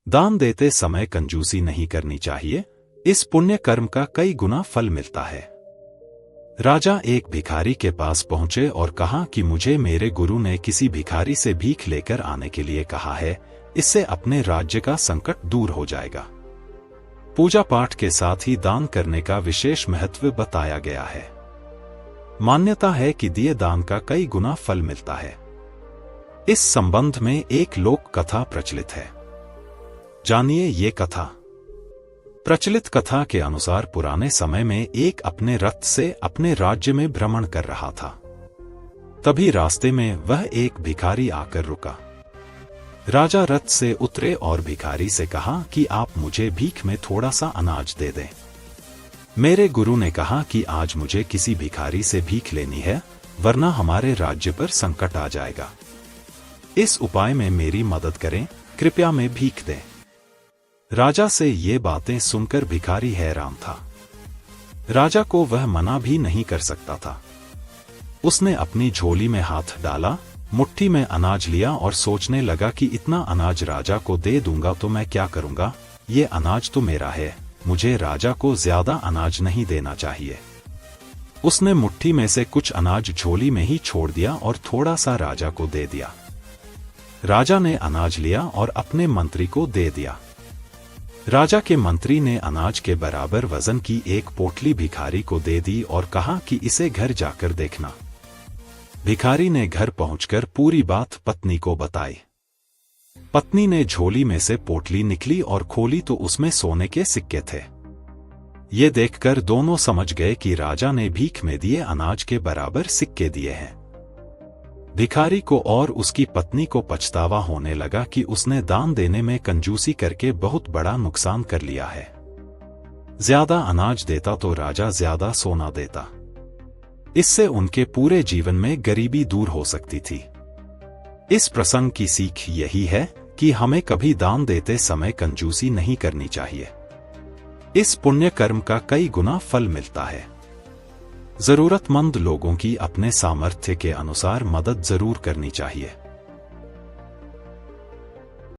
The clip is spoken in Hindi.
दान देते समय कंजूसी नहीं करनी चाहिए, इस पुण्य कर्म का कई गुना फल मिलता है। राजा एक भिखारी के पास पहुंचे और कहा कि मुझे मेरे गुरु ने किसी भिखारी से भीख लेकर आने के लिए कहा है, इससे अपने राज्य का संकट दूर हो जाएगा। पूजा पाठ के साथ ही दान करने का विशेष महत्व बताया गया है। मान्यता है कि दिए दान का कई गुना फल मिलता है। इस संबंध में एक लोक कथा प्रचलित है, जानिए ये कथा। प्रचलित कथा के अनुसार पुराने समय में एक अपने रथ से अपने राज्य में भ्रमण कर रहा था। तभी रास्ते में वह एक भिखारी आकर रुका। राजा रथ से उतरे और भिखारी से कहा कि आप मुझे भीख में थोड़ा सा अनाज दे दें। मेरे गुरु ने कहा कि आज मुझे किसी भिखारी से भीख लेनी है, वरना हमारे राज्य पर संकट आ जाएगा। इस उपाय में मेरी मदद करें, कृपया मैं भीख दें। राजा से ये बातें सुनकर भिखारी हैरान था। राजा को वह मना भी नहीं कर सकता था। उसने अपनी झोली में हाथ डाला, मुट्ठी में अनाज लिया और सोचने लगा कि इतना अनाज राजा को दे दूंगा तो मैं क्या करूंगा, ये अनाज तो मेरा है, मुझे राजा को ज्यादा अनाज नहीं देना चाहिए। उसने मुट्ठी में से कुछ अनाज झोली में ही छोड़ दिया और थोड़ा सा राजा को दे दिया। राजा ने अनाज लिया और अपने मंत्री को दे दिया। राजा के मंत्री ने अनाज के बराबर वजन की एक पोटली भिखारी को दे दी और कहा कि इसे घर जाकर देखना। भिखारी ने घर पहुंचकर पूरी बात पत्नी को बताई। पत्नी ने झोली में से पोटली निकली और खोली तो उसमें सोने के सिक्के थे। ये देखकर दोनों समझ गए कि राजा ने भीख में दिए अनाज के बराबर सिक्के दिए हैं। भिखारी को और उसकी पत्नी को पछतावा होने लगा कि उसने दान देने में कंजूसी करके बहुत बड़ा नुकसान कर लिया है। ज्यादा अनाज देता तो राजा ज्यादा सोना देता। इससे उनके पूरे जीवन में गरीबी दूर हो सकती थी। इस प्रसंग की सीख यही है कि हमें कभी दान देते समय कंजूसी नहीं करनी चाहिए। इस पुण्य कर्म का कई गुना फल मिलता है। जरूरतमंद लोगों की अपने सामर्थ्य के अनुसार मदद जरूर करनी चाहिए।